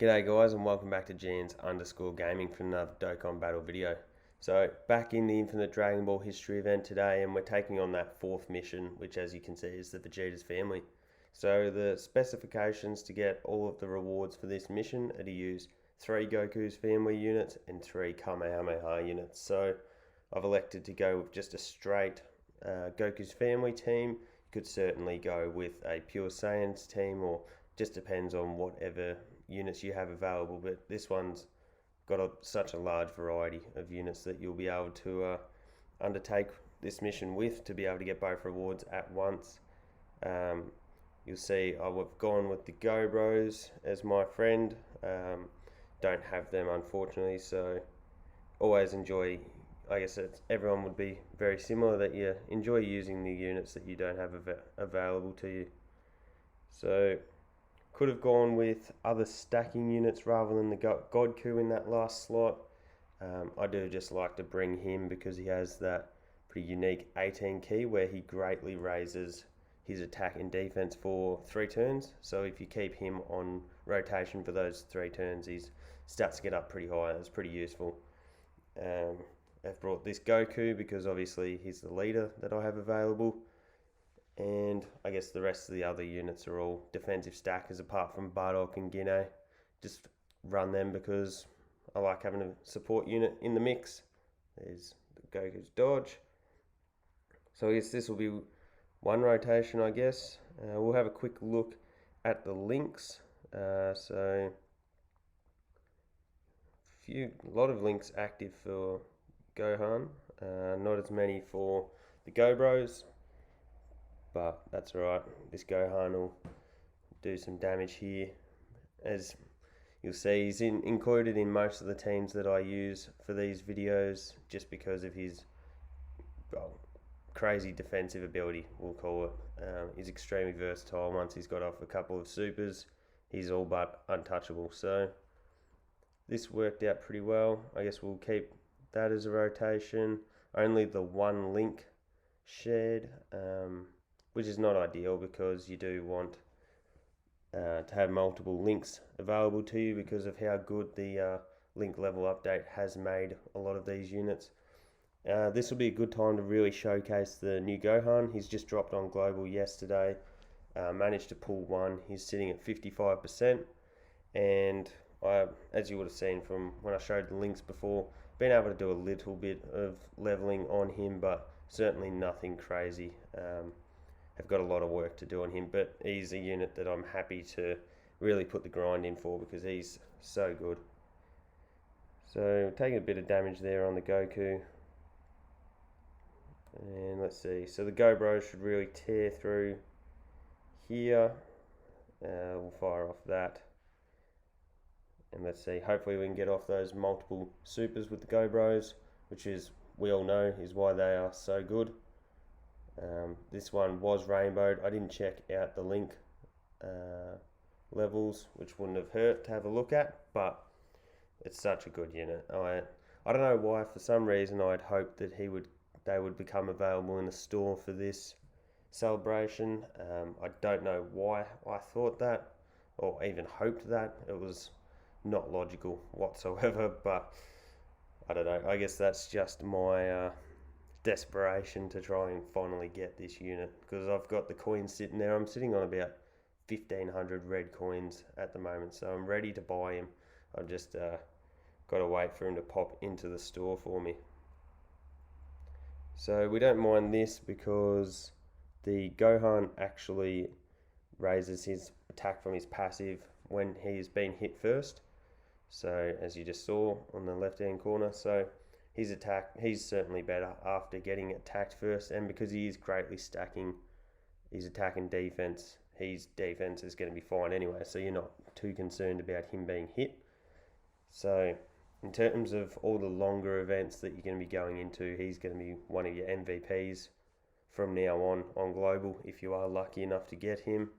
G'day guys and welcome back to Jeans_gaming for another Dokkan battle video. So back in the Infinite Dragon Ball history event today, and we're taking on that fourth mission, which as you can see is the Vegeta'S family. So the specifications to get all of the rewards for this mission are to use 3 Goku'S family units and 3 Kamehameha units. So I've elected to go with just a straight Goku'S family team. You could certainly go with a Pure Saiyans team, or just depends on whatever units you have available, but this one's got such a large variety of units that you'll be able to undertake this mission with to be able to get both rewards at once. You'll see I've gone with the Goku'S as my friend. Don't have them unfortunately, so always enjoy, I guess everyone would be very similar, that you enjoy using the units that you don't have available to you. So could have gone with other stacking units rather than the Goku in that last slot. I do just like to bring him because he has that pretty unique 18 key where he greatly raises his attack and defense for 3 turns. So if you keep him on rotation for those 3 turns, his stats get up pretty high. It's pretty useful. I've brought this Goku because obviously he's the leader that I have available. And I guess the rest of the other units are all defensive stackers apart from Bardock and Guinea. Just run them because I like having a support unit in the mix. There's the Goku's dodge. So I guess this will be one rotation, I guess. We'll have a quick look at the links. So a lot of links active for Gohan. Not as many for the Goku'S. But that's alright, this Gohan will do some damage here. As you'll see, he's included in most of the teams that I use for these videos just because of his crazy defensive ability, we'll call it. He's extremely versatile. Once he's got off a couple of supers, he's all but untouchable. So this worked out pretty well. I guess we'll keep that as a rotation. Only the one link shared, which is not ideal because you do want to have multiple links available to you because of how good the link level update has made a lot of these units. This will be a good time to really showcase the new Gohan. He's just dropped on global yesterday, managed to pull one. He's sitting at 55%, and as you would have seen from when I showed the links before, been able to do a little bit of leveling on him, but certainly nothing crazy. Have got a lot of work to do on him, but he's a unit that I'm happy to really put the grind in for because he's so good. So taking a bit of damage there on the Goku. And let's see, so the Goku'S should really tear through here. We'll fire off that. And let's see, hopefully we can get off those multiple supers with the Goku'S, which is, we all know, is why they are so good. This one was rainbowed. I didn't check out the link levels, which wouldn't have hurt to have a look at, but it's such a good unit. I don't know why, for some reason I'd hoped that they would become available in the store for this celebration. I don't know why I thought that or even hoped that. It was not logical whatsoever, but I don't know. I guess that's just my desperation to try and finally get this unit because I've got the coins sitting there. I'm sitting on about 1,500 red coins at the moment, so I'm ready to buy him. I've just got to wait for him to pop into the store for me. So we don't mind this because the Gohan actually raises his attack from his passive when he's been hit first. So as you just saw on the left hand corner, so his attack, he's certainly better after getting attacked first, and because he is greatly stacking his attack and defense, his defense is going to be fine anyway, so you're not too concerned about him being hit. So in terms of all the longer events that you're going to be going into, he's going to be one of your MVPs from now on global if you are lucky enough to get him.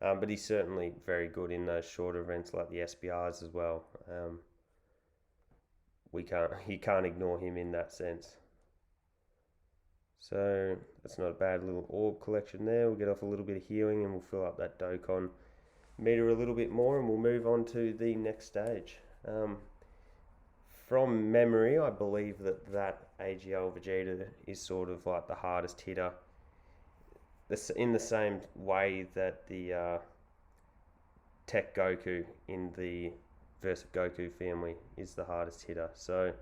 But he's certainly very good in those shorter events like the SBRs as well. You can't ignore him in that sense. So that's not a bad little orb collection there. We'll get off a little bit of healing and we'll fill up that Dokkan meter a little bit more and we'll move on to the next stage. From memory, I believe that AGL Vegeta is sort of like the hardest hitter, in the same way that the Tech Goku in the Versus Goku family is the hardest hitter. So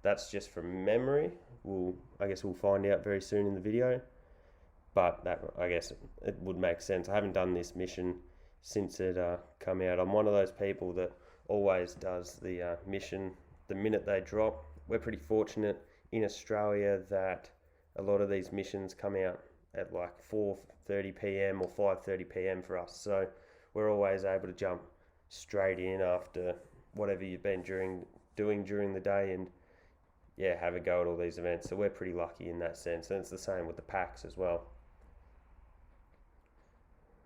that's just from memory. I guess we'll find out very soon in the video. But that, I guess, it would make sense. I haven't done this mission since it come out. I'm one of those people that always does the mission the minute they drop. We're pretty fortunate in Australia that a lot of these missions come out at like 4:30 p.m. or 5:30 p.m. for us. So we're always able to jump straight in after whatever you've been doing during the day and have a go at all these events. So we're pretty lucky in that sense. And it's the same with the packs as well.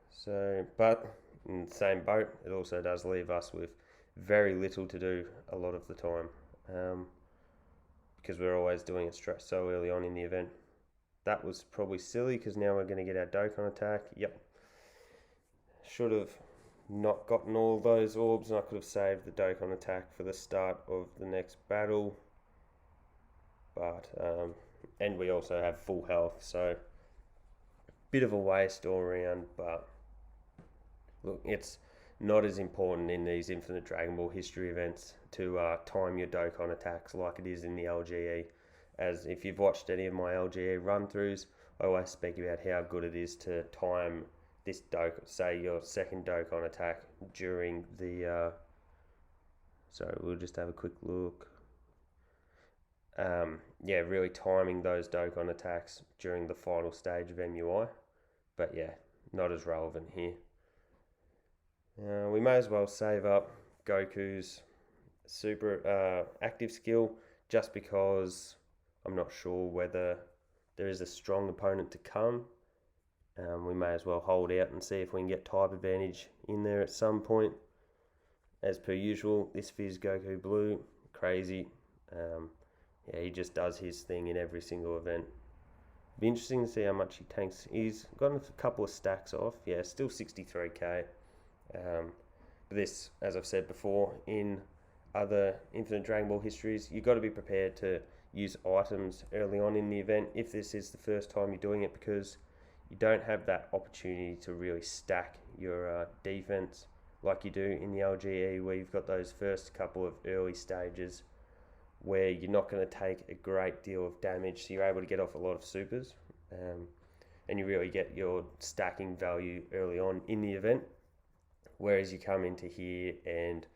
So, but in the same boat, it also does leave us with very little to do a lot of the time, because we're always doing it so early on in the event. That was probably silly because now we're going to get our Dokkan attack. Yep. Should have not gotten all those orbs, and I could have saved the Dokkan attack for the start of the next battle. But, and we also have full health, so bit of a waste all around, but look, it's not as important in these Infinite Dragon Ball history events to time your Dokkan attacks like it is in the LGE. As if you've watched any of my LGE run-throughs, I always speak about how good it is to time this Dokkan, say your second Dokkan attack during the, so we'll just have a quick look. Really timing those Dokkan attacks during the final stage of MUI, but not as relevant here. We may as well save up Goku's super active skill just because I'm not sure whether there is a strong opponent to come. We may as well hold out and see if we can get type advantage in there at some point. As per usual, this Fizz Goku Blue, crazy. He just does his thing in every single event. Be interesting to see how much he tanks. He's gotten a couple of stacks off. Still 63k. But this, as I've said before, in other Infinite Dragon Ball histories, you've got to be prepared to use items early on in the event if this is the first time you're doing it, because you don't have that opportunity to really stack your defense like you do in the LGE, where you've got those first couple of early stages where you're not going to take a great deal of damage, so you're able to get off a lot of supers, and you really get your stacking value early on in the event. Whereas you come into here and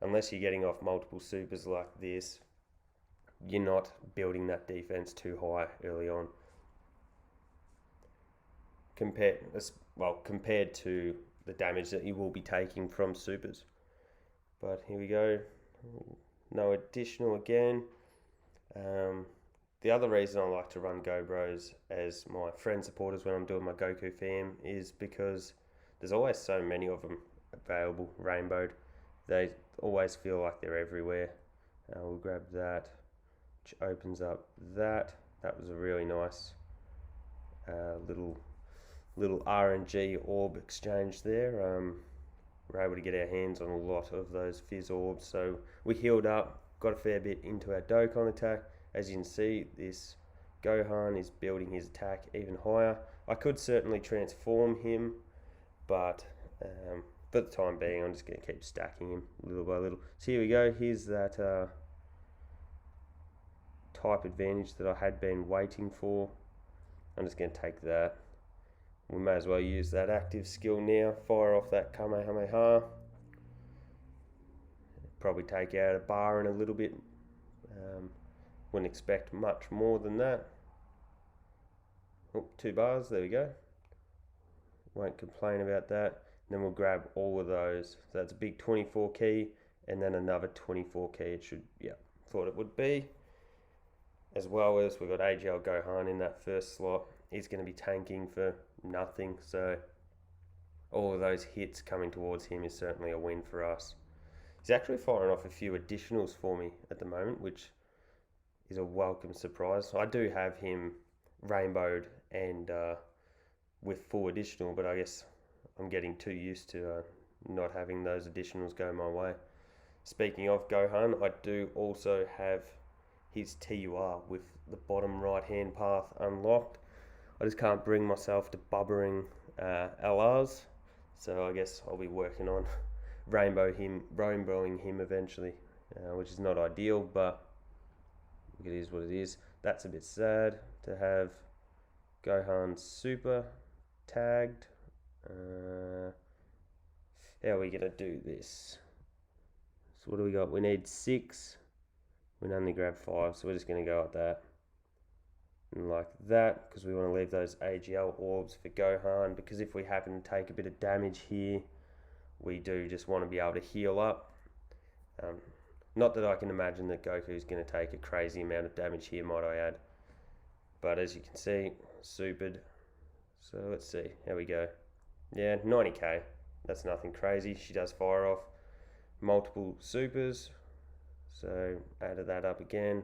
unless you're getting off multiple supers like this, you're not building that defense too high early on. Compared to the damage that you will be taking from supers. But here we go. No additional again. The other reason I like to run GoBros as my friend supporters when I'm doing my Goku fam is because there's always so many of them available, rainbowed. They always feel like they're everywhere. We'll grab that, which opens up that. That was a really nice little RNG orb exchange there. We're able to get our hands on a lot of those Fizz orbs, so we healed up, got a fair bit into our Dokkan attack. As you can see, this Gohan is building his attack even higher. I could certainly transform him, but for the time being, I'm just going to keep stacking him little by little. So here we go, here's that type advantage that I had been waiting for. I'm just going to take that. We may as well use that active skill now, fire off that Kamehameha. Probably take out a bar in a little bit. Wouldn't expect much more than that. Oh, 2 bars, there we go. Won't complain about that. Then we'll grab all of those. So that's a big 24 key and then another 24 key. It should, thought it would be. As well as we've got AGL Gohan in that first slot. He's going to be tanking for nothing, so all of those hits coming towards him is certainly a win for us. He's actually firing off a few additionals for me at the moment, which is a welcome surprise. I do have him rainbowed and with full additional, but I guess I'm getting too used to not having those additionals go my way. Speaking of Gohan, I do also have his TUR with the bottom right hand path unlocked. I just can't bring myself to bubbering LRs, so I guess I'll be working on rainbowing him eventually, which is not ideal, but it is what it is. That's a bit sad to have Gohan Super tagged. How are we gonna do this? So what do we got? We need 6. We can only grab 5, so we're just gonna go at that. And like that, because we want to leave those AGL orbs for Gohan, because if we happen to take a bit of damage here, we do just want to be able to heal up. Not that I can imagine that Goku's going to take a crazy amount of damage here, might I add. But as you can see, supered. So let's see, how we go. Yeah, 90k, that's nothing crazy. She does fire off multiple supers, so added that up again,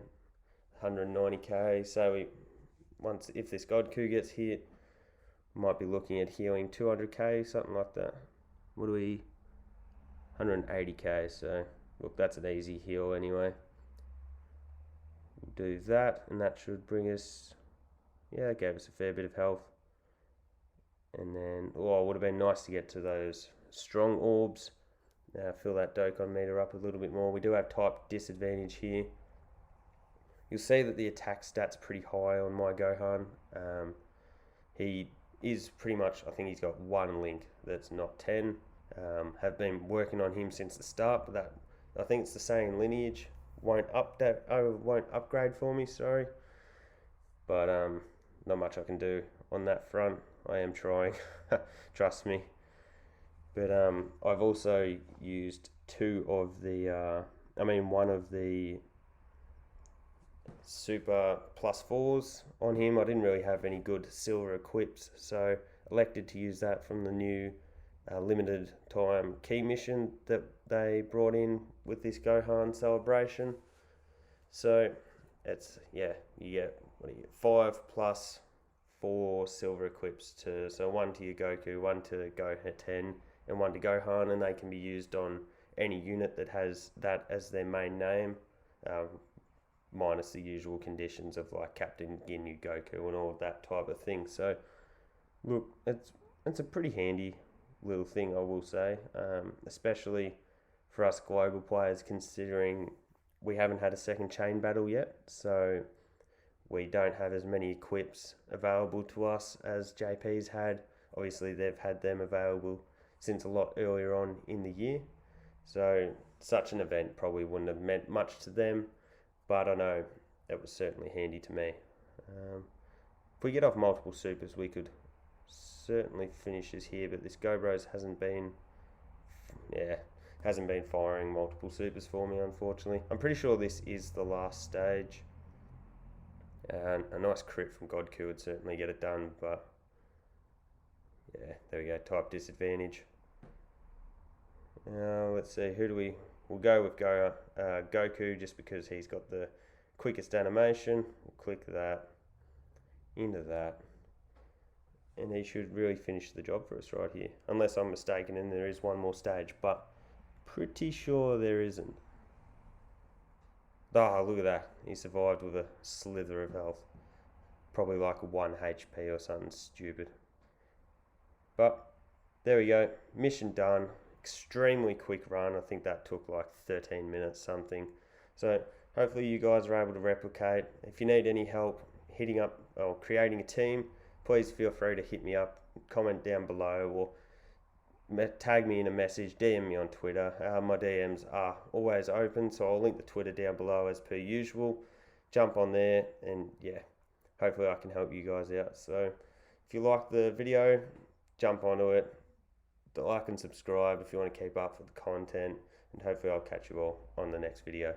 190k. So if this Goku gets hit, might be looking at healing 200k, something like that. What do we, 180k, so look, that's an easy heal anyway. We'll do that, and that should bring us, yeah, it gave us a fair bit of health. And then, oh, it would have been nice to get to those strong orbs. Fill that Dokkan meter up a little bit more. We do have type disadvantage here. You'll see that the attack stat's pretty high on my Gohan. He is pretty much, I think he's got 1 link that's not 10. Have been working on him since the start, but that, I think it's the same lineage. Won't upgrade for me, sorry. But not much I can do on that front. I am trying, trust me. But I've also used one of the Super +4s on him. I didn't really have any good silver equips, so elected to use that from the new limited time key mission that they brought in with this Gohan celebration. So it's, yeah, you get 5 plus 4 silver equips so 1 to your Goku, 1 to Goten, and 1 to Gohan, and they can be used on any unit that has that as their main name, minus the usual conditions of like Captain Ginyu Goku and all of that type of thing. So look, it's a pretty handy little thing, I will say, especially for us global players, considering we haven't had a second chain battle yet, so we don't have as many equips available to us as JP's had. Obviously they've had them available since a lot earlier on in the year, so such an event probably wouldn't have meant much to them, but I know it was certainly handy to me. If we get off multiple supers, we could certainly finish this here, but this Gobros hasn't been firing multiple supers for me, unfortunately. I'm pretty sure this is the last stage, and a nice crit from Goku would certainly get it done, but yeah, there we go, type disadvantage. Let's see, we'll go with Goku, just because he's got the quickest animation. We'll click that into that, and he should really finish the job for us right here, unless I'm mistaken and there is one more stage, but pretty sure there isn't. Oh, look at that, he survived with a slither of health, probably like a 1 HP or something stupid. But there we go, mission done. Extremely quick run. I think that took like 13 minutes something. So hopefully you guys are able to replicate. If you need any help hitting up or creating a team, please feel free to hit me up, comment down below, or tag me in a message, DM me on Twitter. My DMs are always open, so I'll link the Twitter down below as per usual. Jump on there, and yeah, hopefully I can help you guys out. So if you like the video, jump onto it. Like and subscribe if you want to keep up with the content, and hopefully I'll catch you all on the next video.